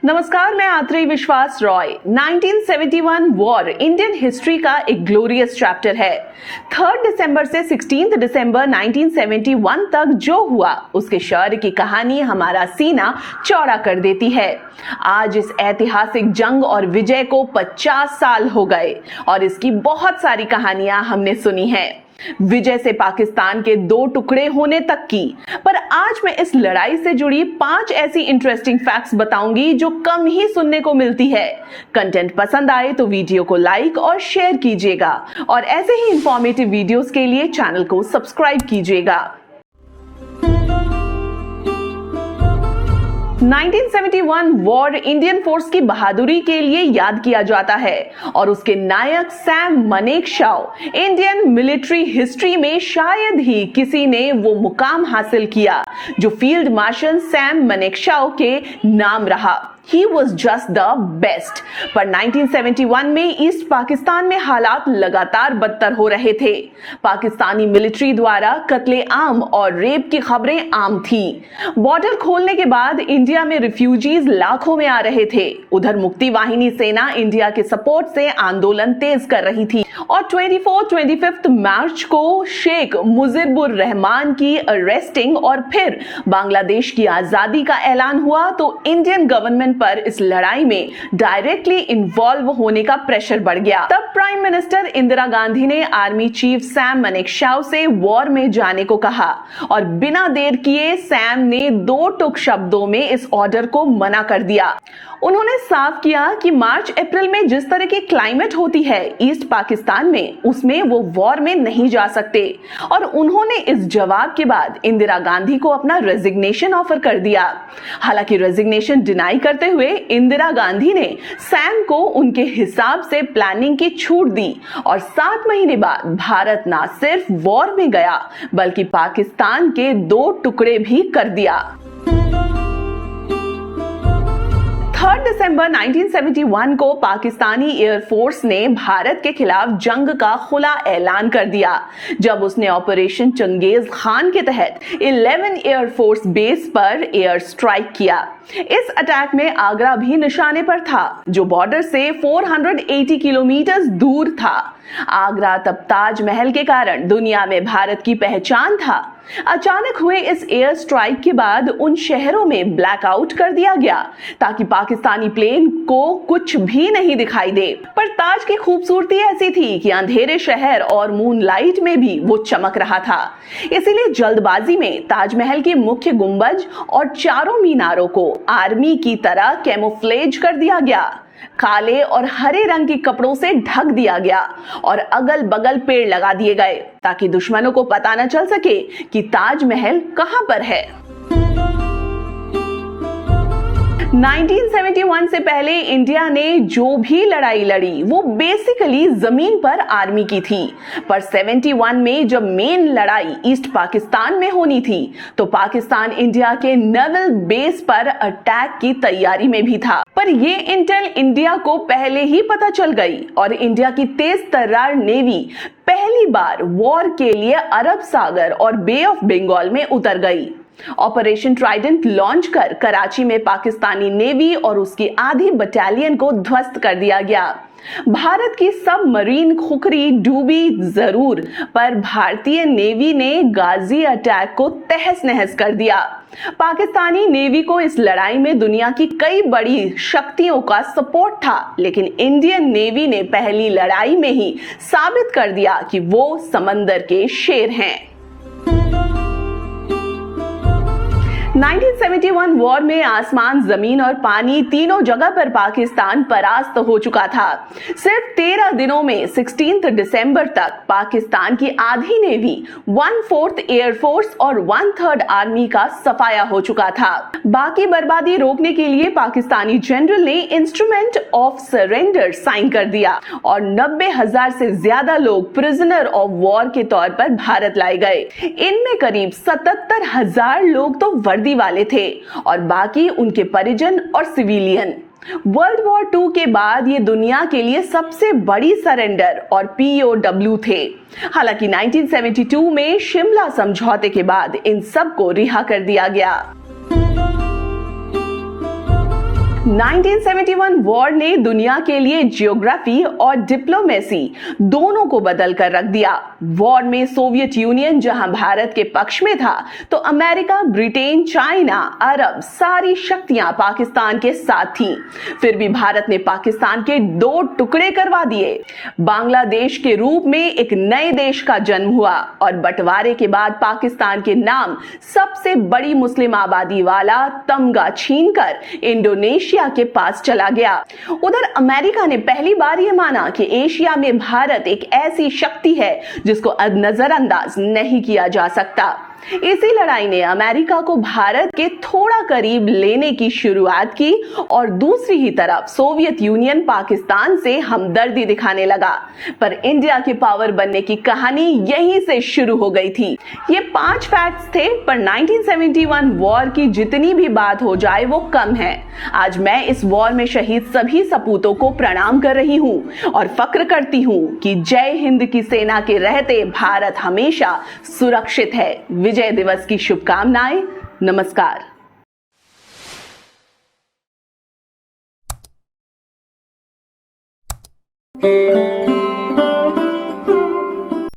नमस्कार, मैं आत्रेय विश्वास रॉय। 1971 वॉर इंडियन हिस्ट्री का एक ग्लोरियस चैप्टर है। 3 दिसंबर से 16 दिसंबर 1971 तक जो हुआ उसके शौर्य की कहानी हमारा सीना चौड़ा कर देती है। आज इस ऐतिहासिक जंग और विजय को 50 साल हो गए और इसकी बहुत सारी कहानियां हमने सुनी हैं, विजय से पाकिस्तान के 2 टुकड़े होने तक की। पर आज मैं इस लड़ाई से जुड़ी 5 ऐसी इंटरेस्टिंग फैक्ट्स बताऊंगी जो कम ही सुनने को मिलती है। कंटेंट पसंद आए तो वीडियो को लाइक और शेयर कीजिएगा और ऐसे ही इंफॉर्मेटिव वीडियोस के लिए चैनल को सब्सक्राइब कीजिएगा। 1971 वॉर इंडियन फोर्स की बहादुरी के लिए याद किया जाता है और उसके नायक सैम मनेकशॉ इंडियन मिलिट्री हिस्ट्री में शायद ही किसी ने वो मुकाम हासिल किया जो फील्ड मार्शल सैम मनेकशॉ के नाम रहा। He was just the best। पर 1971 में ईस्ट पाकिस्तान में हालात लगातार बदतर हो रहे थे। पाकिस्तानी मिलिट्री द्वारा कत्ले आम और रेप की खबरें आम थी। बॉर्डर खोलने के बाद इंडिया में रिफ्यूजीज लाखों में आ रहे थे। उधर मुक्ति वाहिनी सेना इंडिया के सपोर्ट से आंदोलन तेज कर रही थी और 25 मार्च को शेख मुजीबुर रहमान की अरेस्टिंग और फिर बांग्लादेश की आजादी का ऐलान हुआ तो इंडियन गवर्नमेंट पर इस लड़ाई में डायरेक्टली इन्वॉल्व होने का प्रेशर बढ़ गया। तब प्राइम मिनिस्टर इंदिरा गांधी ने आर्मी चीफ सैम मनेकशॉ से वॉर में जाने को कहा और बिना देर किए सैम ने 2 टुक शब्दों में इस ऑर्डर को मना कर दिया। उन्होंने साफ किया कि मार्च अप्रैल में जिस तरह की क्लाइमेट होती है ईस्ट पाकिस्तान में, उसमें वो वॉर में नहीं जा सकते और उन्होंने इस जवाब के बाद इंदिरा गांधी को अपना रेजिग्नेशन ऑफर कर दिया। हालांकि रेजिग्नेशन डिनाई करते हुए इंदिरा गांधी ने सैम को उनके हिसाब से प्लानिंग की छूट दी और 7 महीने बाद भारत ना सिर्फ वॉर में गया बल्कि पाकिस्तान के 2 टुकड़े भी कर दिया। 3 दिसंबर 1971 को पाकिस्तानी एयरफोर्स ने भारत के खिलाफ जंग का खुला ऐलान कर दिया जब उसने ऑपरेशन चंगेज खान के तहत 11 एयरफोर्स बेस पर एयर स्ट्राइक किया। इस अटैक में आगरा भी निशाने पर था जो बॉर्डर से 480 किलोमीटर दूर था। आगरा तब ताजमहल के कारण दुनिया में भारत की पहचान था। अचानक हुए इस एयर स्ट्राइक के बाद उन शहरों में ब्लैकआउट कर दिया गया ताकि पाकिस्तानी प्लेन को कुछ भी नहीं दिखाई दे। पर ताज की खूबसूरती ऐसी थी कि अंधेरे शहर और मूनलाइट में भी वो चमक रहा था। इसीलिए जल्दबाजी में ताजमहल की मुख्य गुंबज और चारों मीनारों को आर्मी की तरह कैमोफ्लेज कर दिया गया। काले और हरे रंग के कपड़ों से ढक दिया गया और अगल बगल पेड़ लगा दिए गए ताकि दुश्मनों को पता न चल सके कि ताजमहल कहां पर है। 1971 से पहले इंडिया ने जो भी लड़ाई लड़ी वो बेसिकली जमीन पर आर्मी की थी। पर 71 में जब मेन लड़ाई ईस्ट पाकिस्तान में होनी थी तो पाकिस्तान इंडिया के नेवल बेस पर अटैक की तैयारी में भी था। पर ये इंटेल इंडिया को पहले ही पता चल गई और इंडिया की तेज तर्रार नेवी पहली बार वॉर के लिए अरब सागर और बे ऑफ बंगाल में उतर गई। ऑपरेशन ट्राइडेंट लॉन्च कर कराची में पाकिस्तानी नेवी और उसकी आधी बटालियन को ध्वस्त कर दिया गया। भारत की सब मरीन खुखरी डूबी जरूर, पर भारतीय नेवी ने गाजी अटैक को तहस नहस कर दिया। पाकिस्तानी नेवी को इस लड़ाई में दुनिया की कई बड़ी शक्तियों का सपोर्ट था, लेकिन इंडियन नेवी ने पहली लड़ाई में ही साबित कर दिया कि वो समंदर के शेर हैं। 1971 वॉर में आसमान, जमीन और पानी तीनों जगह पर पाकिस्तान परास्त हो चुका था। सिर्फ 13 दिनों में 16 दिसंबर तक पाकिस्तान की आधी नेवी, 1/4 एयरफोर्स और 1/3 आर्मी का सफाया हो चुका था। बाकी बर्बादी रोकने के लिए पाकिस्तानी जनरल ने इंस्ट्रूमेंट ऑफ सरेंडर साइन कर दिया और 90,000 से ज्यादा लोग प्रिजनर ऑफ वॉर के तौर पर भारत लाए गए। इनमें करीब 77,000 लोग तो वर्दी वाले थे और बाकी उनके परिजन और सिविलियन। वर्ल्ड वॉर II के बाद ये दुनिया के लिए सबसे बड़ी सरेंडर और POW थे। हालांकि 1972 में शिमला समझौते के बाद इन सबको रिहा कर दिया गया। 1971 वॉर ने दुनिया के लिए जियोग्राफी और डिप्लोमेसी दोनों को बदल कर रख दिया। वॉर में सोवियत यूनियन जहां भारत के पक्ष में था, तो अमेरिका, ब्रिटेन, चाइना, अरब सारी शक्तियां पाकिस्तान के साथ थीं। फिर भी भारत ने पाकिस्तान के 2 टुकड़े करवा दिए। बांग्लादेश के रूप में एक नए देश का जन्म हुआ और बंटवारे के बाद पाकिस्तान के नाम सबसे बड़ी मुस्लिम आबादी वाला तमगा छीनकर इंडोनेशिया के पास चला गया। उधर अमेरिका ने पहली बार यह माना कि एशिया में भारत एक ऐसी शक्ति है जिसको नजरअंदाज नहीं किया जा सकता। इसी लड़ाई ने अमेरिका को भारत के थोड़ा करीब लेने की शुरुआत की और दूसरी ही तरफ सोवियत यूनियन पाकिस्तान से हमदर्दी दिखाने लगा। पर इंडिया की पावर बनने की कहानी यहीं से शुरू हो गई थी। ये 5 फैक्ट्स थे, पर 1971 वॉर की जितनी भी बात हो जाए वो कम है। आज मैं इस वॉर में शहीद सभी सपूतों को प्रणाम कर रही हूँ और फक्र करती हूँ कि जय हिंद की सेना के रहते भारत हमेशा सुरक्षित है। विजय दिवस की शुभकामनाएं। नमस्कार।